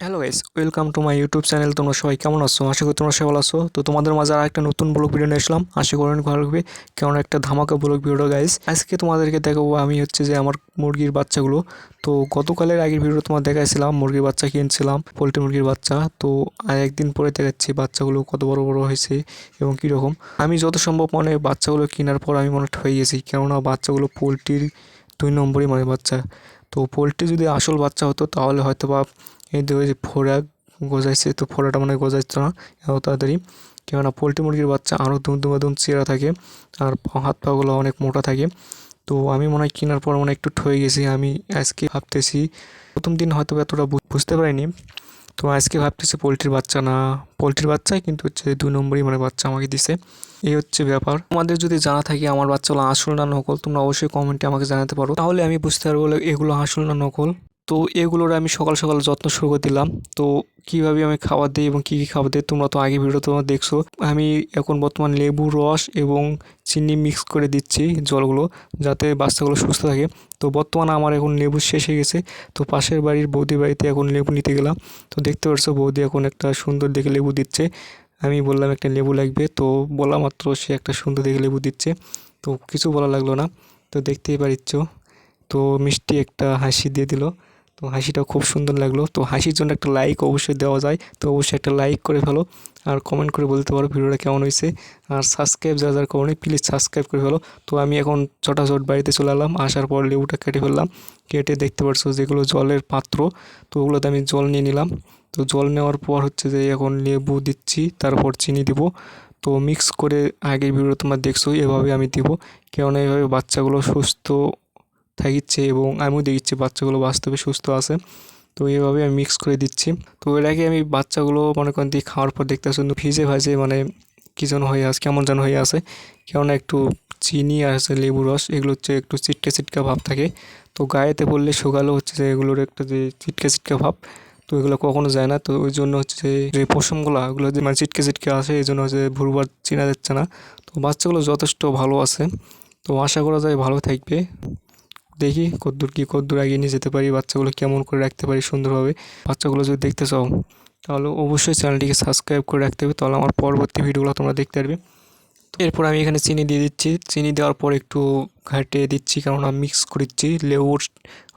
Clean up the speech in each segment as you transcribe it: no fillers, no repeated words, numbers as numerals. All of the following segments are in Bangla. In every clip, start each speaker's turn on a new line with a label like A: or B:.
A: Hello guys, welcome to my YouTube channel. তোমরা সবাই কেমন আছো? আশা করি তোমরা সবাই ভালো আছো। তো তোমাদের মাঝে আর একটা নতুন ব্লগ ভিডিও নিয়ে আসলাম। আশা করি অনেক ভালো লাগবে, কেমন একটা ধামাকা ব্লগ ভিডিও গাইস। আজকে তোমাদেরকে দেখাবো আমি হচ্ছে যে আমার মুরগির বাচ্চাগুলো। তো গতকালের আগের ভিডিও তোমার দেখাইছিলাম মুরগির বাচ্চা কিনছিলাম, পোলট্রি মুরগির বাচ্চা। তো আর একদিন পরে দেখাচ্ছি বাচ্চাগুলো কত বড় বড় হয়েছে এবং কীরকম। আমি যত সম্ভব বাচ্চাগুলো কেনার পর আমি মনে হয়ে গেছি, কেননা বাচ্চাগুলো পোলট্রির 2 নম্বরই বাচ্চা। তো পোলট্রি যদি আসল বাচ্চা হতো তাহলে হয়তো বা এই দেখো যে ফোড়া গজাইছে, তো ফোড়াটা গজাইতো না এত তাড়াতাড়ি। কেননা পোলট্রি মুরগির বাচ্চা আরও দুম চেরা থাকে আর হাত পাগুলো অনেক মোটা থাকে। তো আমি মনে হয় কেনার পর একটু ঠয়ে গেছি। আমি আজকে ভাবতেছি, প্রথম দিন হয়তো এতটা বুঝতে পারিনি। তো আজকে ভাবতেছি পোলট্রির বাচ্চা না, পোলট্রির বাচ্চাই কিন্তু হচ্ছে 2 নম্বরই বাচ্চা আমাকে দিছে। এই হচ্ছে ব্যাপার। তোমাদের যদি জানা থাকে আমার বাচ্চাগুলো আসল না নকল, তোমরা অবশ্যই কমেন্টে আমাকে জানাতে পারো, তাহলে আমি বুঝতে পারবো এগুলো আসল না নকল। তো এগুলোর আমি সকাল সকাল যত্ন শুরু করে দিলাম। তো কীভাবে আমি খাবার দিই এবং কী কী খাবার দিই তোমরা তো আগে ভিডিও তোমরা দেখছো। আমি এখন বর্তমান লেবুর রস এবং চিনি মিক্স করে দিচ্ছি জলগুলো, যাতে বাচ্চাগুলো সুস্থ থাকে। তো বর্তমানে আমার এখন লেবু শেষ হয়ে গেছে। তো পাশের বাড়ির বৌদির বাড়িতে এখন লেবু নিতে গেলাম। তো দেখতে পাচ্ছ বৌদি এখন একটা সুন্দর দেখে লেবু দিচ্ছে। আমি বললাম একটা লেবু লাগবে, তো বলা মাত্র সে একটা সুন্দর দেখে লেবু দিচ্ছে। তো কিছু বলা লাগলো না, তো দেখতেই পারিচ্ছ। তো মিষ্টি একটা হাসি দিয়ে দিল, তো হাসিটা খুব সুন্দর লাগলো। তো হাসির জন্য একটা লাইক অবশ্যই দেওয়া যায়, তো অবশ্যই একটা লাইক করে ফেলো আর কমেন্ট করে বলতে পারো ভিডিওটা কেমন হয়েছে। আর সাবস্ক্রাইব যারা যারা করোনি প্লিজ সাবস্ক্রাইব করে ফেলো। তো আমি এখন চটাচট বাড়িতে চলে এলাম, আসার পর লেবুটা কেটে ফেললাম। কেটে দেখতে পাচ্ছ যেগুলো জলের পাত্র, তো ওগুলোতে আমি জল নিয়ে নিলাম। তো জল নেওয়ার পর হচ্ছে যে এখন লেবু দিচ্ছি, তারপর চিনি দিব। তো মিক্স করে আগের ভিডিও তোমরা দেখছো, এভাবে আমি দিব। কেননা এইভাবে বাচ্চাগুলো সুস্থ থাকিচ্ছে এবং আমিও দেখিচ্ছি বাচ্চাগুলো বাস্তবে সুস্থ আছে। তো এইভাবে আমি মিক্স করে দিচ্ছি। তো এর আগে আমি বাচ্চাগুলো মনে করেন দিয়ে খাওয়ার পর দেখতে পাচ্ছি ভিজে ভাজে কী যেন হয়ে আছে, কেমন যেন হয়ে আছে। কেননা একটু চিনি আর হচ্ছে লেবু রস এগুলো হচ্ছে একটু চিটকা চিটকা ভাব থাকে। তো গায়েতে পড়লে শুকালেও হচ্ছে যে এগুলোর একটা যে চিটকা চিটকা ভাব, তো এগুলো কখনো যায় না। তো ওই জন্য হচ্ছে যে পশমগুলো ওগুলো যে চিটকে চিটকে আসে, এই জন্য হচ্ছে ভুরবার চেনা যাচ্ছে না। তো বাচ্চাগুলো যথেষ্ট ভালো আছে, তো আশা করা যায় ভালো থাকবে। দেখি কদ্দূর এগিয়ে নিয়ে যেতে পারি, বাচ্চাগুলো কেমন করে রাখতে পারি সুন্দরভাবে। বাচ্চাগুলো যদি দেখতে চাও তাহলে অবশ্যই চ্যানেলটিকে সাবস্ক্রাইব করে রাখতে হবে, তাহলে আমার পরবর্তী ভিডিওগুলো তোমরা দেখতে পারবে। তো এরপর আমি এখানে চিনি দিয়ে দিচ্ছি। চিনি দেওয়ার পর একটু ঘাটে দিচ্ছি, কেননা মিক্স করছি লেবুর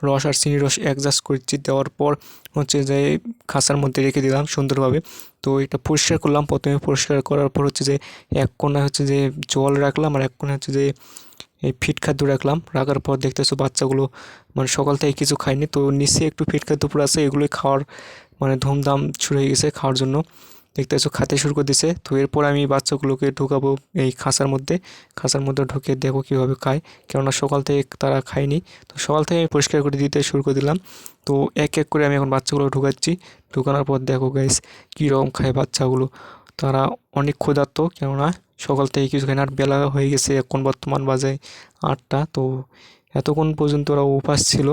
A: রস আর চিনির রস অ্যাডজাস্ট করছি। দেওয়ার পর হচ্ছে যে খাঁচার মধ্যে রেখে দিলাম সুন্দরভাবে। তো এটা পরিষ্কার করলাম, প্রথমে পরিষ্কার করার পর হচ্ছে যে এক কোণায় হচ্ছে যে জল রাখলাম আর এক কোণায় হচ্ছে যে এই ফিট খাদ্য রাখলাম। রাখার পর দেখতেছো বাচ্চাগুলো সকাল থেকে কিছু খায়নি, তো নিচে একটু ফিট খাদ্য পড়ে আছে, এগুলোই খাওয়ার ধুমধাম শুরু হয়ে গেছে খাওয়ার জন্য। দেখতেছো খেতে শুরু করে দিছে। তো এরপর আমি বাচ্চাগুলোকে ঢুকাবো এই খাঁচার মধ্যে। খাঁচার মধ্যে ঢুকে দেখো কীভাবে খায়, কেননা সকাল থেকে তারা খায়নি। তো সকাল থেকে আমি পরিষ্কার করে দিতে শুরু করে দিলাম। তো এক এক করে আমি এখন বাচ্চাগুলো ঢুকাচ্ছি। ঢুকানোর পর দেখো গাইস কীরকম খায় বাচ্চাগুলো। তারা অনেক ক্ষুধার্ত, কেননা সকাল থেকে কিছু খায় না। আর বেলা হয়ে গেছে, এখন বর্তমান বাজে 8টা। তো এতক্ষণ পর্যন্ত ওরা উপাস ছিল,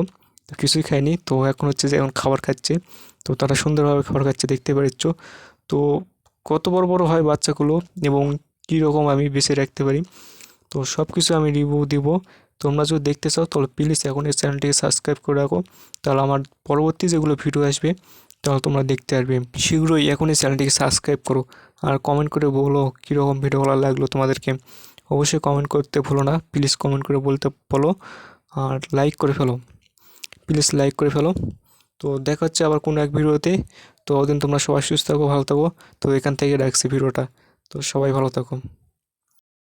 A: তো কিছুই খায়নি। তো এখন হচ্ছে যে এখন খাবার খাচ্ছে। তো তারা সুন্দরভাবে খাবার খাচ্ছে দেখতে পাচ্ছ। তো কত বড় বড় হয় বাচ্চাগুলো এবং কীরকম আমি বেঁচে রাখতে পারি, তো সব কিছু আমি রিভিউ দিব। তোমরা যদি দেখতে চাও তাহলে প্লিজ এখন এই চ্যানেলটিকে সাবস্ক্রাইব করে রাখো, তাহলে আমার পরবর্তী যেগুলো ভিডিও আসবে তাহলে তোমরা দেখতে পারবে শীঘ্রই। এখন এই চ্যানেলটিকে সাবস্ক্রাইব করো আর কমেন্ট করে বলো কীরকম ভিডিওগুলো লাগলো তোমাদেরকে। অবশ্যই কমেন্ট করতে ভুলো না, প্লিজ কমেন্ট করে বলতে বলো। আর লাইক করে ফেলো, প্লিজ লাইক করে ফেলো। তো দেখা হচ্ছে আবার কোনো এক ভিডিওতে। তো ওদিন তোমরা সবাই সুস্থ থাকো, ভালো থাকো। তো এখান থেকে রাখছি ভিডিওটা। তো সবাই ভালো থাকো।